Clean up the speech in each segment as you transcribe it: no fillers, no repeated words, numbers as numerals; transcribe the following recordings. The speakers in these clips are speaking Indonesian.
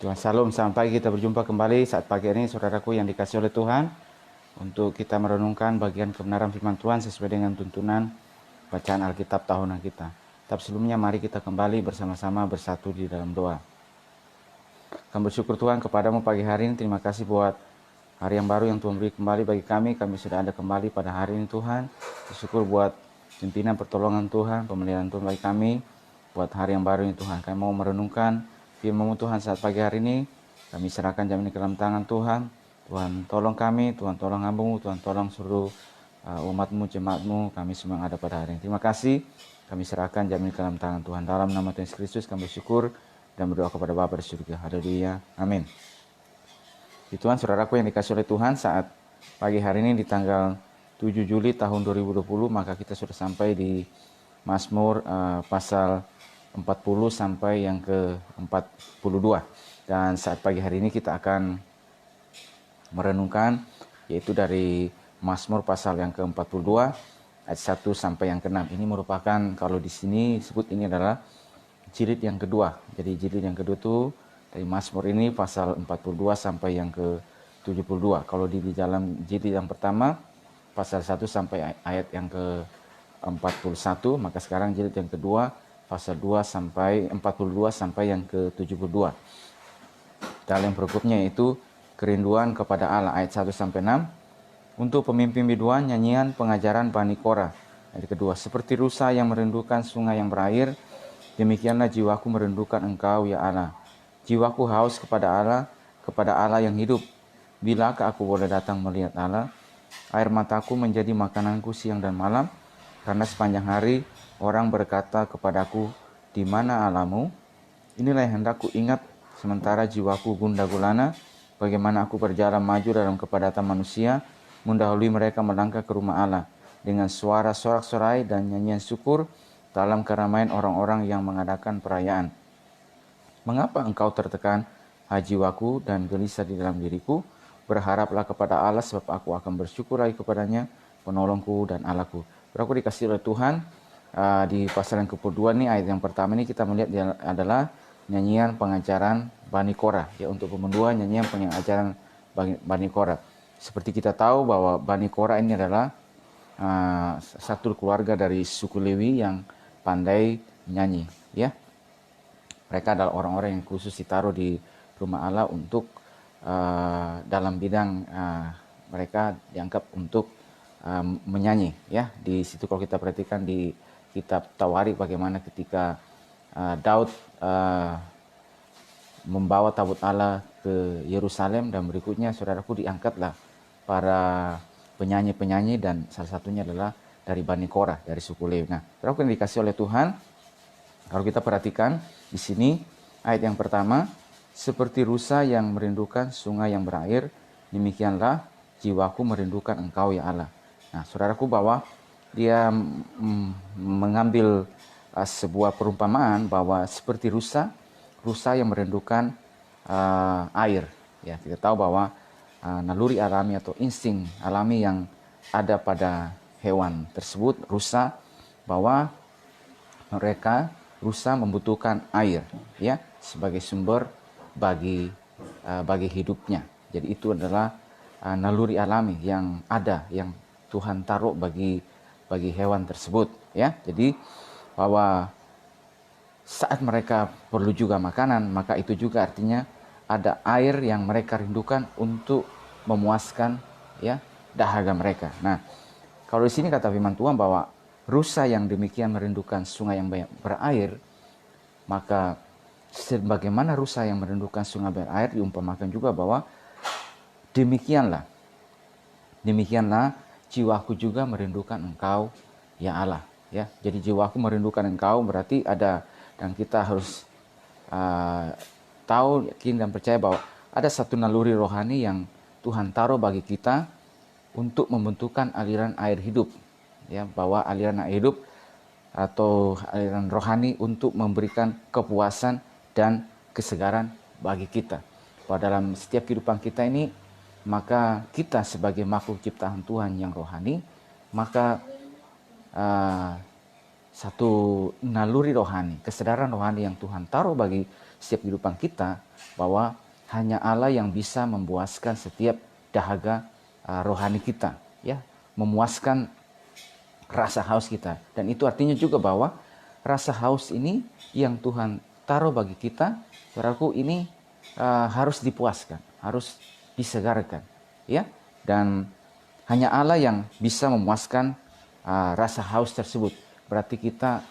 Tuhan Shalom, sampai kita berjumpa kembali saat pagi ini saudaraku yang dikasih oleh Tuhan, untuk kita merenungkan bagian kebenaran firman Tuhan sesuai dengan tuntunan bacaan Alkitab tahunan kita. Tapi sebelumnya mari kita kembali bersama-sama bersatu di dalam doa. Kami bersyukur Tuhan kepadamu pagi hari ini, terima kasih buat hari yang baru yang Tuhan beri kembali bagi kami. Kami sudah ada kembali pada hari ini Tuhan. Bersyukur buat pimpinan pertolongan Tuhan, pemeliharaan Tuhan bagi kami, buat hari yang baru ini Tuhan. Kami mau merenungkan firman-Mu Tuhan saat pagi hari ini. Kami serahkan jam ini ke dalam tangan Tuhan. Tuhan tolong kami, Tuhan tolong hamba-Mu, Tuhan tolong seluruh umat-Mu, jemaat-Mu, kami semua yang ada pada hari ini. Terima kasih, kami serahkan jam ini ke dalam tangan Tuhan. Dalam nama Tuhan Yesus Kristus kami bersyukur dan berdoa kepada Bapa di surga. Haleluya, amin. Di Tuhan, saudaraku yang dikasih oleh Tuhan, saat pagi hari ini di tanggal 7 Juli tahun 2020, maka kita sudah sampai di Mazmur pasal 40 sampai yang ke-42. Dan saat pagi hari ini kita akan merenungkan yaitu dari Mazmur pasal yang ke-42 ayat 1 sampai yang ke-6. Ini merupakan, kalau di sini disebut ini adalah jilid yang kedua. Jadi jilid yang kedua itu dari Mazmur ini pasal 42 sampai yang ke-72. Kalau di dalam jilid yang pertama pasal 1 sampai ayat yang ke-41, maka sekarang jilid yang kedua pasal 2 sampai 42 sampai yang ke-72. Dalam pergubnya yaitu kerinduan kepada Allah ayat 1 sampai 6. Untuk pemimpin biduan, nyanyian pengajaran Bani Korah. Ayat kedua, seperti rusa yang merindukan sungai yang berair, demikianlah jiwaku merindukan Engkau ya Allah. Jiwaku haus kepada Allah yang hidup. Bilakah aku boleh datang melihat Allah? Air mataku menjadi makananku siang dan malam, karena sepanjang hari orang berkata kepadaku, di mana Allahmu? Inilah yang hendak ku ingat sementara jiwaku gundah gulana, bagaimana aku berjalan maju dalam kepadatan manusia, mendahului mereka melangkah ke rumah Allah, dengan suara sorak-sorai dan nyanyian syukur dalam keramaian orang-orang yang mengadakan perayaan. Mengapa engkau tertekan, hai jiwaku, dan gelisah di dalam diriku? Berharaplah kepada Allah, sebab aku akan bersyukur lagi kepadanya, penolongku dan Allahku. Aku dikasih oleh Tuhan, di pasal yang ke-42 nih, ayat yang pertama ini kita melihat dia adalah nyanyian pengajaran Bani Korah. Ya, untuk pemendua nyanyian pengajaran Bani Korah. Seperti kita tahu bahwa Bani Korah ini adalah satu keluarga dari suku Lewi yang pandai menyanyi. Ya, mereka adalah orang-orang yang khusus ditaruh di rumah Allah untuk dalam bidang mereka dianggap untuk menyanyi. Ya, di situ kalau kita perhatikan di kitab Tawarik bagaimana ketika Daud membawa tabut Allah ke Yerusalem, dan berikutnya saudaraku diangkatlah para penyanyi-penyanyi, dan salah satunya adalah dari Bani Korah, dari suku Lewi. Nah, saudaraku yang dikasih oleh Tuhan, kalau kita perhatikan di sini ayat yang pertama, seperti rusa yang merindukan sungai yang berair, demikianlah jiwaku merindukan Engkau ya Allah. Nah, saudaraku, bahwa dia mengambil sebuah perumpamaan bahwa seperti rusa yang merindukan air. Ya, kita tahu bahwa naluri alami atau insting alami yang ada pada hewan tersebut, rusa, bahwa rusa membutuhkan air, ya, sebagai sumber bagi hidupnya. Jadi itu adalah naluri alami yang ada, yang Tuhan taruh bagi hewan tersebut, ya. Jadi bahwa saat mereka perlu juga makanan, maka itu juga artinya ada air yang mereka rindukan untuk memuaskan, ya, dahaga mereka. Nah, kalau di sini kata firman Tuhan bahwa rusa yang demikian merindukan sungai yang berair, maka sebagaimana rusa yang merindukan sungai berair, diumpamakan juga bahwa demikianlah jiwaku juga merindukan Engkau ya Allah. Ya, jadi jiwaku merindukan Engkau berarti ada, dan kita harus tahu, yakin dan percaya bahwa ada satu naluri rohani yang Tuhan taruh bagi kita untuk membentukkan aliran air hidup. Ya, bahwa aliran air hidup atau aliran rohani untuk memberikan kepuasan dan kesegaran bagi kita. Bahwa dalam setiap kehidupan kita ini, maka kita sebagai makhluk ciptaan Tuhan yang rohani, maka satu naluri rohani, kesadaran rohani yang Tuhan taruh bagi setiap kehidupan kita, bahwa hanya Allah yang bisa memuaskan setiap dahaga rohani kita, ya, memuaskan rasa haus kita. Dan itu artinya juga bahwa rasa haus ini yang Tuhan taruh bagi kita, saudaraku, ini harus dipuaskan, harus disegarkan, ya. Dan hanya Allah yang bisa memuaskan rasa haus tersebut. Berarti kita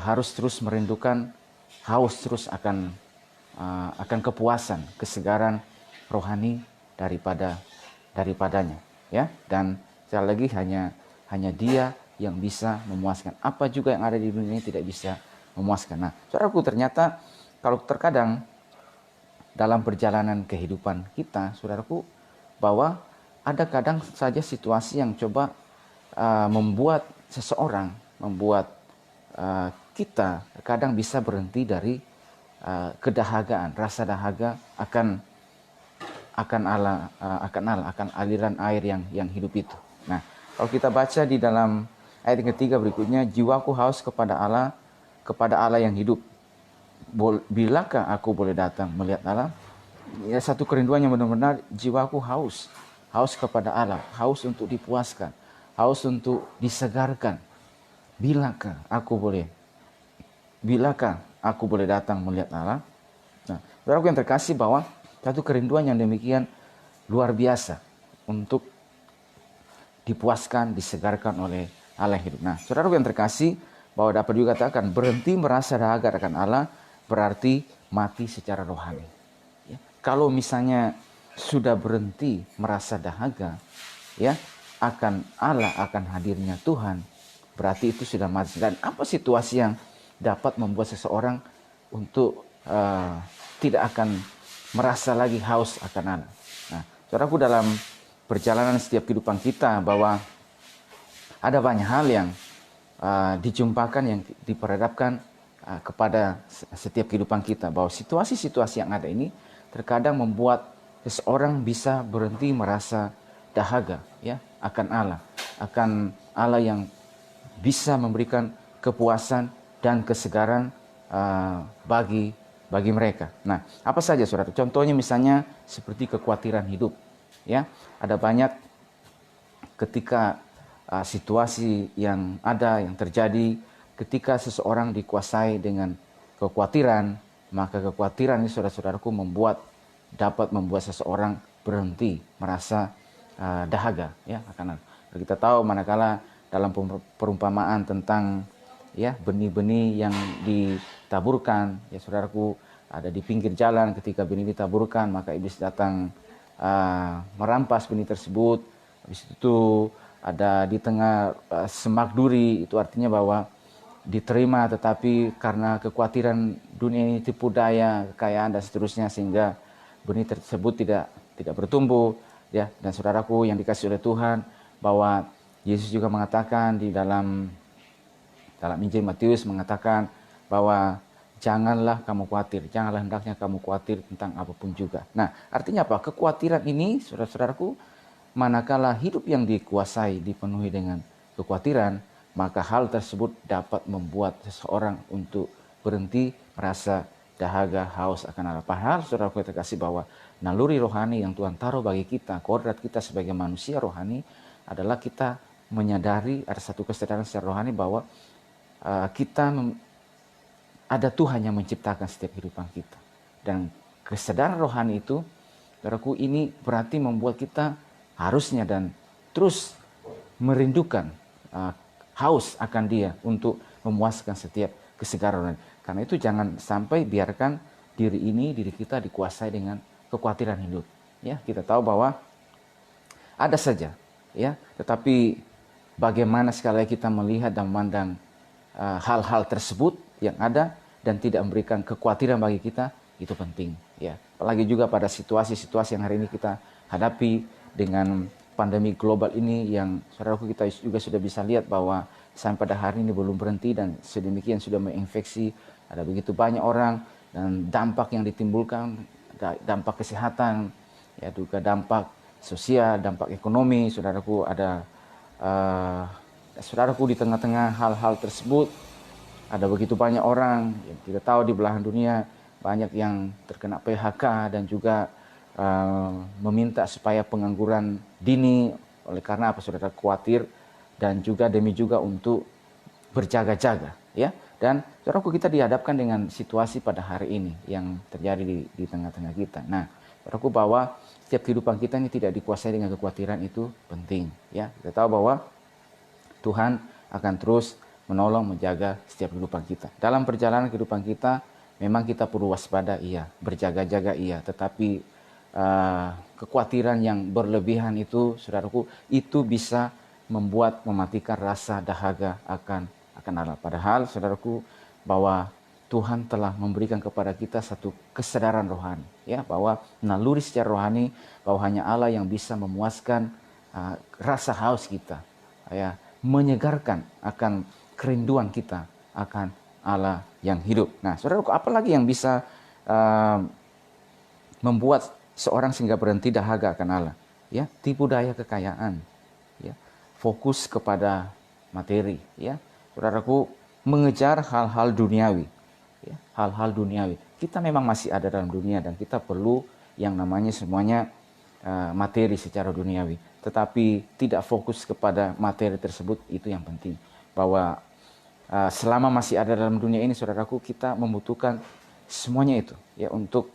harus terus merindukan, haus terus akan kepuasan, kesegaran rohani daripadanya, ya. Dan sekali lagi hanya Dia yang bisa memuaskan. Apa juga yang ada di dunia ini tidak bisa memuaskan. Nah, saudaraku, ternyata kalau terkadang dalam perjalanan kehidupan kita, saudaraku, bahwa ada kadang saja situasi yang coba membuat seseorang, membuat kita kadang bisa berhenti dari kedahagaan, rasa dahaga akan aliran air yang hidup itu. Nah, kalau kita baca di dalam ayat yang ketiga berikutnya, jiwaku haus kepada Allah yang hidup. Bilakah aku boleh datang melihat Allah? Ya, satu kerinduan yang benar-benar jiwaku haus kepada Allah, haus untuk dipuaskan, haus untuk disegarkan. Bilakah aku boleh datang melihat Allah? Nah, saudaraku yang terkasih, bahwa satu kerinduan yang demikian luar biasa untuk dipuaskan, disegarkan oleh Allah yang hidup. Nah, saudaraku yang terkasih, bahwa dapat juga katakan berhenti merasa dahaga akan Allah berarti mati secara rohani. Ya, kalau misalnya sudah berhenti merasa dahaga, ya, akan Allah, akan hadirnya Tuhan, berarti itu sudah mati. Dan apa situasi yang dapat membuat seseorang untuk tidak akan merasa lagi haus akan Allah? Nah, saudaraku, dalam perjalanan setiap kehidupan kita, bahwa ada banyak hal yang dijumpakan, yang diperhadapkan kepada setiap kehidupan kita, bahwa situasi-situasi yang ada ini terkadang membuat seseorang bisa berhenti merasa dahaga, ya, akan Allah yang bisa memberikan kepuasan dan kesegaran bagi mereka. Nah, apa saja, saudara? Contohnya misalnya seperti kekhawatiran hidup, ya. Ada banyak ketika situasi yang terjadi ketika seseorang dikuasai dengan kekhawatiran, maka kekhawatiran ini, saudara-saudaraku, dapat membuat seseorang berhenti merasa dahaga, ya, akan. Kita tahu manakala dalam perumpamaan tentang, ya, benih-benih yang ditaburkan, ya, saudaraku, ada di pinggir jalan. Ketika benih ditaburkan, maka iblis datang merampas benih tersebut. Habis itu ada di tengah semak duri, itu artinya bahwa diterima, tetapi karena kekhawatiran dunia ini, tipu daya, kekayaan dan seterusnya, sehingga benih tersebut tidak bertumbuh, ya. Dan saudaraku yang dikasihi oleh Tuhan, bahwa Yesus juga mengatakan di dalam Injil Matius, mengatakan bahwa janganlah kamu khawatir, janganlah hendaknya kamu khawatir tentang apapun juga. Nah, artinya apa? Kekhawatiran ini, saudara-saudaraku, manakala hidup yang dikuasai, dipenuhi dengan kekhawatiran, maka hal tersebut dapat membuat seseorang untuk berhenti merasa dahaga, haus akan Allah. Padahal, saudaraku yang terkasih, bahwa naluri rohani yang Tuhan taruh bagi kita, kodrat kita sebagai manusia rohani, adalah kita menyadari, ada satu kesadaran secara rohani bahwa ada Tuhan yang menciptakan setiap kehidupan kita. Dan kesadaran rohani itu, saudaraku, ini berarti membuat kita harusnya dan terus merindukan, haus akan Dia untuk memuaskan setiap kesegaran. Karena itu jangan sampai biarkan diri kita dikuasai dengan kekhawatiran hidup. Ya, kita tahu bahwa ada saja, ya, tetapi bagaimana sekali lagi kita melihat dan memandang hal-hal tersebut yang ada dan tidak memberikan kekhawatiran bagi kita, itu penting, ya. Apalagi juga pada situasi-situasi yang hari ini kita hadapi dengan pandemi global ini, yang saudaraku, kita juga sudah bisa lihat bahwa sampai pada hari ini belum berhenti dan sedemikian sudah menginfeksi, ada begitu banyak orang, dan dampak yang ditimbulkan, dampak kesehatan, ya, juga dampak sosial, dampak ekonomi, saudaraku, ada saudaraku, di tengah-tengah hal-hal tersebut ada begitu banyak orang, yang kita tahu di belahan dunia banyak yang terkena PHK dan juga meminta supaya pengangguran dini. Oleh karena apa, saudara? Khawatir dan juga demi juga untuk berjaga-jaga, ya. Dan saudaraku, kita dihadapkan dengan situasi pada hari ini yang terjadi di tengah-tengah kita. Nah, saudaraku, bahwa setiap kehidupan kita ini tidak dikuasai dengan kekhawatiran, itu penting, ya. Kita tahu bahwa Tuhan akan terus menolong, menjaga setiap kehidupan kita. Dalam perjalanan kehidupan kita, memang kita perlu waspada, iya, berjaga-jaga, iya. Tetapi kekhawatiran yang berlebihan itu, saudaraku, itu bisa mematikan rasa dahaga akan Allah. Padahal, saudaraku, bahwa Tuhan telah memberikan kepada kita satu kesadaran rohani, ya, bahwa naluri secara rohani, bahwa hanya Allah yang bisa memuaskan rasa haus kita, ya, menyegarkan akan kerinduan kita akan Allah yang hidup. Nah, saudaraku, apalagi yang bisa membuat seorang sehingga berhenti dahaga akan Allah? Ya, tipu daya kekayaan, ya, fokus kepada materi, ya. Saudaraku, mengejar hal-hal duniawi, ya, hal-hal duniawi. Kita memang masih ada dalam dunia dan kita perlu yang namanya semuanya materi secara duniawi. Tetapi tidak fokus kepada materi tersebut, itu yang penting. Bahwa selama masih ada dalam dunia ini, saudaraku, kita membutuhkan semuanya itu, ya, untuk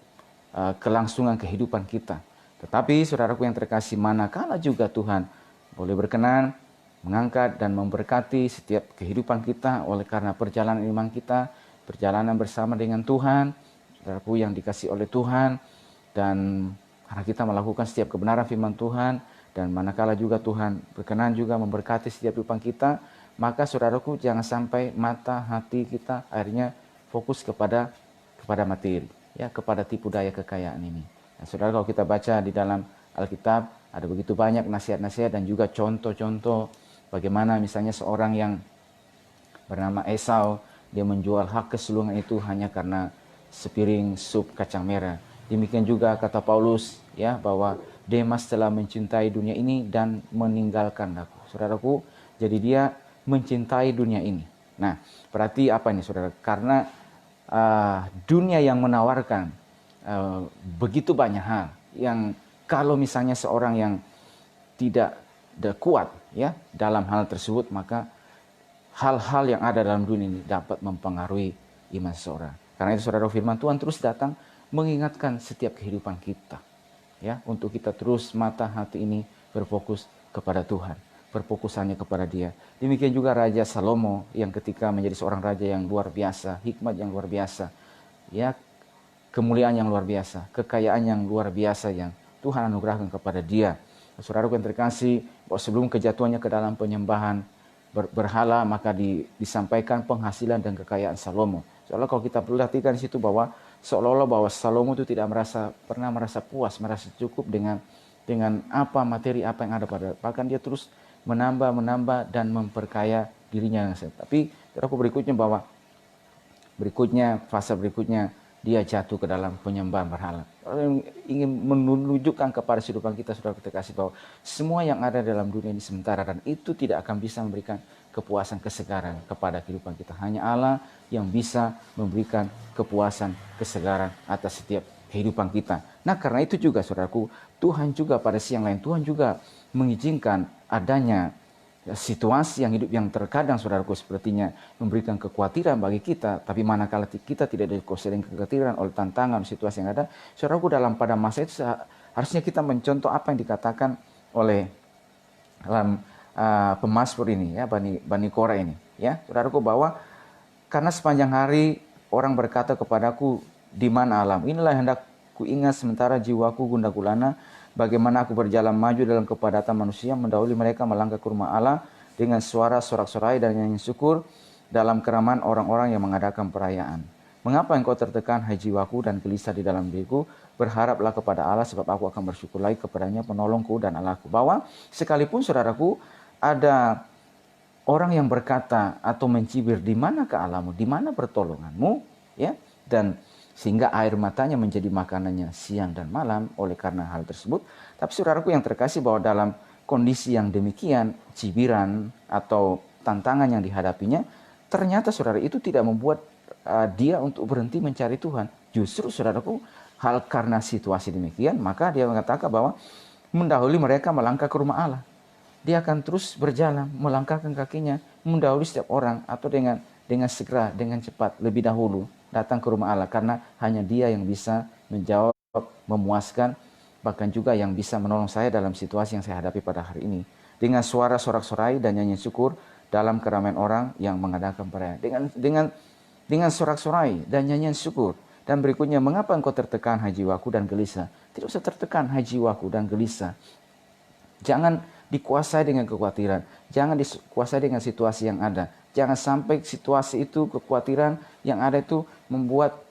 kelangsungan kehidupan kita. Tetapi, saudaraku yang terkasih, manakala juga Tuhan boleh berkenan mengangkat dan memberkati setiap kehidupan kita oleh karena perjalanan iman kita, perjalanan bersama dengan Tuhan, saudaraku yang dikasih oleh Tuhan, dan karena kita melakukan setiap kebenaran firman Tuhan, dan manakala juga Tuhan berkenan juga memberkati setiap kehidupan kita, maka saudaraku, jangan sampai mata hati kita akhirnya fokus kepada materi, ya, kepada tipu daya kekayaan ini. Nah, saudara, kalau kita baca di dalam Alkitab, ada begitu banyak nasihat-nasihat dan juga contoh-contoh bagaimana misalnya seorang yang bernama Esau, dia menjual hak keseluruhan itu hanya karena sepiring sup kacang merah. Demikian juga kata Paulus, ya, bahwa Demas telah mencintai dunia ini dan meninggalkan aku. Saudaraku, jadi dia mencintai dunia ini. Nah, berarti apa ini, saudara? Karena dunia yang menawarkan begitu banyak hal yang kalau misalnya seorang yang tidak kuat, ya, dalam hal tersebut, maka hal-hal yang ada dalam dunia ini dapat mempengaruhi iman seseorang. Karena itu, saudara, firman Tuhan terus datang mengingatkan setiap kehidupan kita, ya, untuk kita terus mata hati ini berfokus kepada Tuhan, berfokusannya kepada Dia. Demikian juga Raja Salomo yang ketika menjadi seorang raja yang luar biasa, hikmat yang luar biasa, ya, kemuliaan yang luar biasa, kekayaan yang luar biasa yang Tuhan anugerahkan kepada dia. Saudaraku yang terkasih, bahwa sebelum kejatuhannya ke dalam penyembahan berhala, maka disampaikan penghasilan dan kekayaan Salomo. Soalnya kalau kita perhatikan di situ bahwa seolah-olah bahwa Salomo itu tidak pernah merasa puas, merasa cukup dengan apa materi apa yang ada pada, bahkan dia terus menambah dan memperkaya dirinya. Tapi saudaraku, fase berikutnya dia jatuh ke dalam penyembahan berhala. Ingin menunjukkan kepada kehidupan kita, saudara, kita kasih bahwa semua yang ada dalam dunia ini sementara dan itu tidak akan bisa memberikan kepuasan, kesegaran kepada kehidupan kita. Hanya Allah yang bisa memberikan kepuasan, kesegaran atas setiap kehidupan kita. Nah, karena itu juga, saudaraku, Tuhan juga pada siang lain, Tuhan juga mengizinkan adanya situasi yang hidup yang terkadang, saudaraku, sepertinya memberikan kekhawatiran bagi kita. Tapi manakala kita tidak dikuasai dengan kekhawatiran oleh tantangan situasi yang ada, saudaraku, pada masa itu harusnya kita mencontoh apa yang dikatakan oleh dalam pemazmur ini, ya, Bani Korah ini, ya, saudaraku, bahwa karena sepanjang hari orang berkata kepadaku, di mana alam? Inilah yang hendak ku ingat sementara jiwaku gundah gulana. Bagaimana aku berjalan maju dalam kepadatan manusia, mendahului mereka melangkah ke rumah Allah dengan suara sorak-sorai dan nyanyi syukur dalam keramaian orang-orang yang mengadakan perayaan. Mengapa engkau tertekan, hai jiwaku, dan gelisah di dalam diriku? Berharaplah kepada Allah, sebab aku akan bersyukur lagi kepadanya, penolongku dan Allahku. Bahwa sekalipun, saudaraku, ada orang yang berkata atau mencibir, di manakah Allahmu, di mana pertolonganmu, ya, dan sehingga air matanya menjadi makanannya siang dan malam oleh karena hal tersebut. Tapi saudaraku yang terkasih, bahwa dalam kondisi yang demikian, cibiran atau tantangan yang dihadapinya, ternyata, saudara, itu tidak membuat dia untuk berhenti mencari Tuhan. Justru saudaraku, hal karena situasi demikian, maka dia mengatakan bahwa mendahului mereka melangkah ke rumah Allah. Dia akan terus berjalan, melangkahkan kakinya, mendahului setiap orang, atau dengan segera, dengan cepat, lebih dahulu datang ke rumah Allah. Karena hanya dia yang bisa menjawab, memuaskan, bahkan juga yang bisa menolong saya dalam situasi yang saya hadapi pada hari ini. Dengan suara sorak-sorai dan nyanyian syukur dalam keramaian orang yang mengadakan perayaan. Dengan sorak-sorai dan nyanyian syukur. Dan berikutnya, mengapa engkau tertekan hai jiwaku dan gelisah? Tidak usah tertekan hai jiwaku dan gelisah. Jangan dikuasai dengan kekhawatiran. Jangan dikuasai dengan situasi yang ada. Jangan sampai situasi itu, kekhawatiran yang ada itu membuat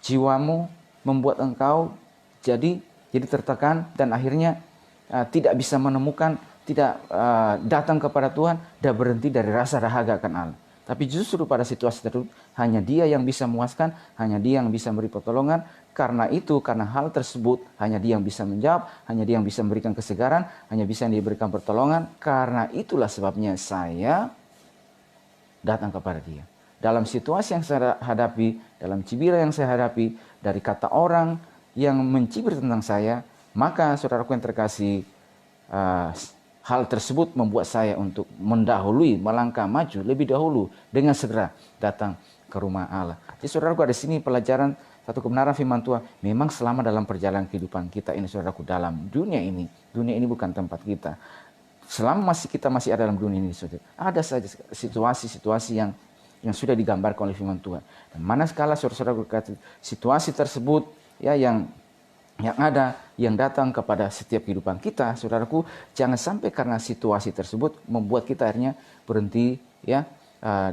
jiwamu, membuat engkau jadi tertekan dan akhirnya tidak bisa menemukan, tidak datang kepada Tuhan dan berhenti dari rasa dahaga akan Allah. Tapi justru pada situasi tersebut hanya Dia yang bisa memuaskan, hanya Dia yang bisa memberi pertolongan. Karena itu, karena hal tersebut hanya Dia yang bisa menjawab, hanya Dia yang bisa memberikan kesegaran, hanya bisa diberikan pertolongan. Karena itulah sebabnya saya datang kepada Dia. Dalam situasi yang saya hadapi, dalam cibiran yang saya hadapi, dari kata orang yang mencibir tentang saya, maka saudaraku yang terkasih, hal tersebut membuat saya untuk mendahului, melangkah maju lebih dahulu dengan segera datang ke rumah Allah. Jadi saudaraku, ada sini pelajaran satu kebenaran firman Tuhan. Memang selama dalam perjalanan kehidupan kita ini, saudaraku, dalam dunia ini bukan tempat kita. Selama kita masih ada dalam dunia ini, saudara, ada saja situasi-situasi yang sudah digambarkan oleh firman Tuhan. Dan mana sekala saudara-saudaraku, situasi tersebut ya yang ada, yang datang kepada setiap kehidupan kita, saudaraku, jangan sampai karena situasi tersebut membuat kita akhirnya berhenti ya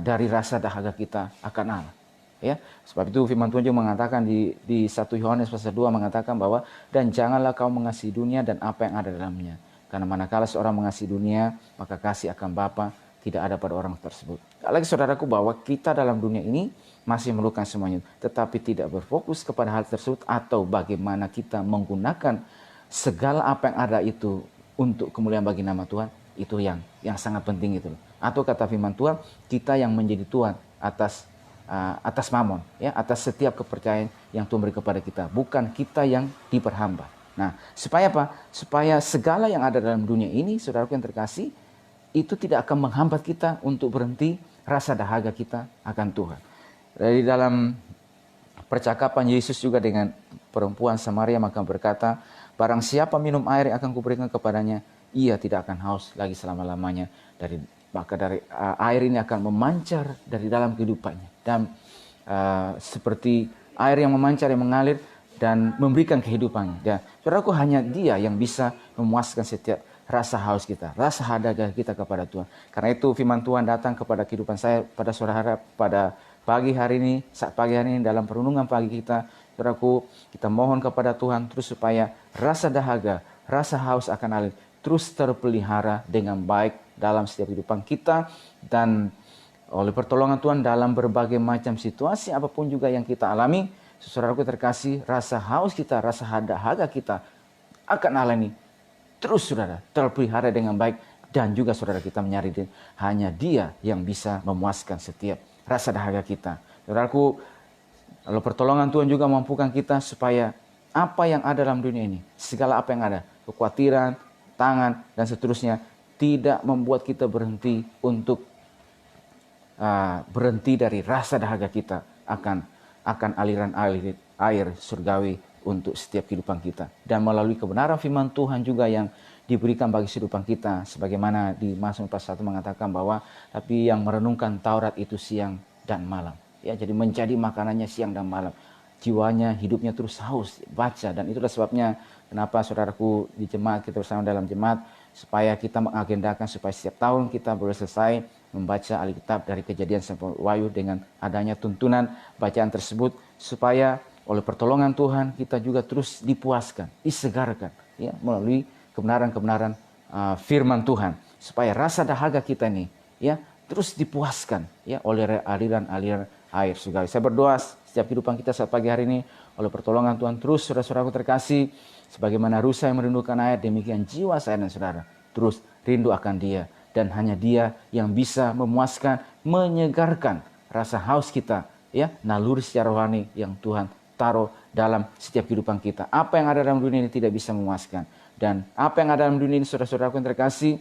dari rasa dahaga kita akan Allah. Ya, sebab itu firman Tuhan juga mengatakan di 1 Yohanes pasal 2 mengatakan bahwa dan janganlah kau mengasihi dunia dan apa yang ada dalamnya. Karena manakala seorang mengasihi dunia, maka kasih akan Bapa tidak ada pada orang tersebut. Lagi saudaraku, bahwa kita dalam dunia ini masih memerlukan semuanya, tetapi tidak berfokus kepada hal tersebut atau bagaimana kita menggunakan segala apa yang ada itu untuk kemuliaan bagi nama Tuhan, itu yang sangat penting itu. Atau kata firman Tuhan, kita yang menjadi Tuhan atas mamon, ya, atas setiap kepercayaan yang Tuhan beri kepada kita, bukan kita yang diperhamba. Nah, supaya apa? Supaya segala yang ada dalam dunia ini, saudaraku yang terkasih, itu tidak akan menghambat kita untuk berhenti rasa dahaga kita akan Tuhan. Dari dalam percakapan Yesus juga dengan perempuan Samaria, maka berkata, barang siapa minum air yang akan kuberikan kepadanya, ia tidak akan haus lagi selama-lamanya. Maka dari air ini akan memancar dari dalam kehidupannya. Dan seperti air yang memancar, yang mengalir dan memberikan kehidupannya. Dan saudaraku, hanya Dia yang bisa memuaskan setiap rasa haus kita, rasa dahaga kita kepada Tuhan. Karena itu firman Tuhan datang kepada kehidupan saya pada sore hari, pada pagi hari ini, saat pagi hari ini dalam perenungan pagi kita, saudaraku, kita mohon kepada Tuhan terus supaya rasa dahaga, rasa haus akan alir terus terpelihara dengan baik dalam setiap kehidupan kita, dan oleh pertolongan Tuhan dalam berbagai macam situasi apapun juga yang kita alami, saudaraku terkasih, rasa haus kita, rasa dahaga kita akan alami terus, saudara, terpelihara dengan baik. Dan juga saudara, kita menyadari hanya Dia yang bisa memuaskan setiap rasa dahaga kita. Saudaraku, lalu pertolongan Tuhan juga mampukan kita supaya apa yang ada dalam dunia ini, segala apa yang ada, kekhawatiran, tangan, dan seterusnya, tidak membuat kita berhenti untuk berhenti dari rasa dahaga kita akan aliran air surgawi untuk setiap kehidupan kita. Dan melalui kebenaran firman Tuhan juga yang diberikan bagi kehidupan kita, sebagaimana di Mazmur pasal 1 mengatakan bahwa tapi yang merenungkan Taurat itu siang dan malam, ya, jadi menjadi makanannya siang dan malam, jiwanya, hidupnya terus haus baca. Dan itulah sebabnya kenapa saudaraku di jemaat kita bersama dalam jemaat, supaya kita mengagendakan supaya setiap tahun kita boleh selesai membaca Alkitab dari Kejadian sampai Wahyu dengan adanya tuntunan bacaan tersebut, supaya oleh pertolongan Tuhan kita juga terus dipuaskan, disegarkan, ya, melalui kebenaran-kebenaran firman Tuhan, supaya rasa dahaga kita ini, ya, terus dipuaskan, ya, oleh aliran-aliran air surgawi. Saya berdoa setiap kehidupan kita saat pagi hari ini, oleh pertolongan Tuhan terus, saudara-saudaraku terkasih, sebagaimana rusa yang merindukan air, demikian jiwa saya dan saudara terus rindu akan Dia. Dan hanya Dia yang bisa memuaskan, menyegarkan rasa haus kita, ya, naluri secara rohani yang Tuhan taruh dalam setiap kehidupan kita. Apa yang ada dalam dunia ini tidak bisa memuaskan. Dan apa yang ada dalam dunia ini, saudara-saudaraku yang terkasih,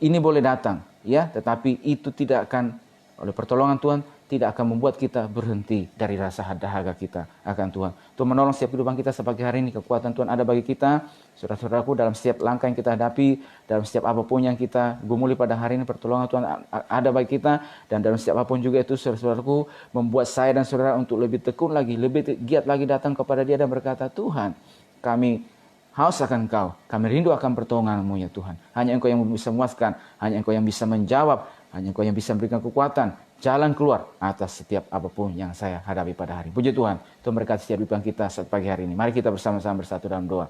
ini boleh datang, ya, tetapi itu tidak akan, oleh pertolongan Tuhan, tidak akan membuat kita berhenti dari rasa dahaga kita akan Tuhan. Tuhan menolong setiap kehidupan kita sebagai hari ini. Kekuatan Tuhan ada bagi kita, saudara-saudaraku, dalam setiap langkah yang kita hadapi, dalam setiap apapun yang kita gumuli pada hari ini, pertolongan Tuhan ada bagi kita. Dan dalam setiap apapun juga itu, saudara-saudaraku, membuat saya dan saudara untuk lebih tekun lagi, lebih giat lagi datang kepada Dia dan berkata, Tuhan, kami haus akan Engkau, kami rindu akan pertolongan-Mu ya Tuhan. Hanya Engkau yang bisa memuaskan, hanya Engkau yang bisa menjawab, hanya Engkau yang bisa memberikan kekuatan, jalan keluar atas setiap apapun yang saya hadapi pada hari. Puji Tuhan, Tuhan berkati setiap kehidupan kita saat pagi hari ini. Mari kita bersama-sama bersatu dalam doa.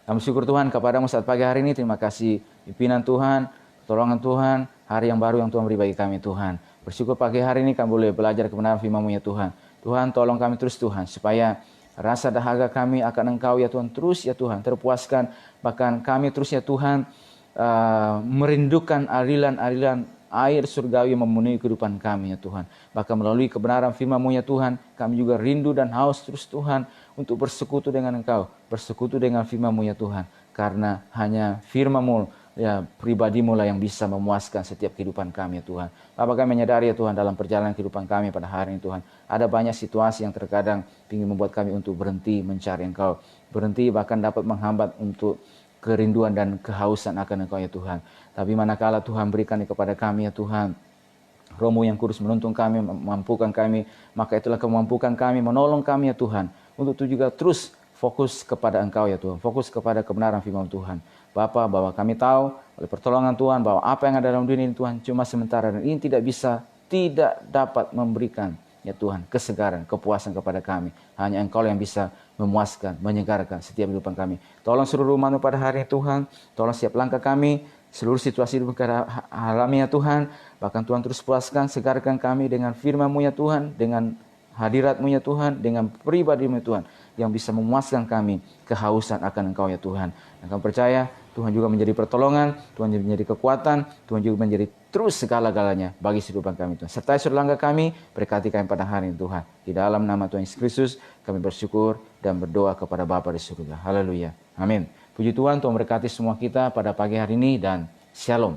Kami syukur Tuhan kepada-Mu saat pagi hari ini. Terima kasih pimpinan Tuhan, pertolongan Tuhan, hari yang baru yang Tuhan beri bagi kami Tuhan. Bersyukur pagi hari ini kami boleh belajar kebenaran firman-Mu ya Tuhan. Tuhan tolong kami terus Tuhan, supaya rasa dahaga kami akan Engkau ya Tuhan terus ya Tuhan terpuaskan. Bahkan kami terus ya Tuhan merindukan aliran-aliran air surgawi yang memenuhi kehidupan kami ya Tuhan. Bahkan melalui kebenaran firman-Mu ya Tuhan, kami juga rindu dan haus terus Tuhan untuk bersekutu dengan Engkau, bersekutu dengan firman-Mu ya Tuhan. Karena hanya firman-Mu ya, pribadi-Mu lah yang bisa memuaskan setiap kehidupan kami ya Tuhan. Bapa, kami menyadari ya Tuhan dalam perjalanan kehidupan kami pada hari ini Tuhan, ada banyak situasi yang terkadang ingin membuat kami untuk berhenti mencari Engkau, berhenti bahkan dapat menghambat untuk kerinduan dan kehausan akan Engkau ya Tuhan. Tapi manakala Tuhan berikan kepada kami ya Tuhan, Roh-Mu yang kudus menuntun kami, memampukan kami, maka itulah kemampukan kami, menolong kami ya Tuhan, untuk itu juga terus fokus kepada Engkau ya Tuhan, fokus kepada kebenaran firman Tuhan. Bapa, bahwa kami tahu oleh pertolongan Tuhan bahwa apa yang ada dalam dunia ini Tuhan cuma sementara, dan ini tidak dapat memberikan ya Tuhan kesegaran, kepuasan kepada kami. Hanya Engkau yang bisa memuaskan, menyegarkan setiap kehidupan kami. Tolong seluruh umat-Mu pada hari ini Tuhan, tolong setiap langkah kami, seluruh situasi hidup kami alami ya Tuhan. Bahkan Tuhan terus puaskan, segarkan kami dengan firman-Mu ya Tuhan, dengan hadirat-Mu ya Tuhan, dengan pribadi-Mu ya Tuhan, yang bisa memuaskan kami kehausan akan Engkau ya Tuhan. Dan kami percaya Tuhan juga menjadi pertolongan, Tuhan juga menjadi kekuatan, Tuhan juga menjadi terus segala-galanya bagi kehidupan kami Tuhan. Sertai seluruh langkah kami, berkati kami pada hari ini Tuhan. Di dalam nama Tuhan Yesus Kristus kami bersyukur dan berdoa kepada Bapa di surga. Haleluya. Amin. Puji Tuhan, Tuhan berkati semua kita pada pagi hari ini dan Shalom.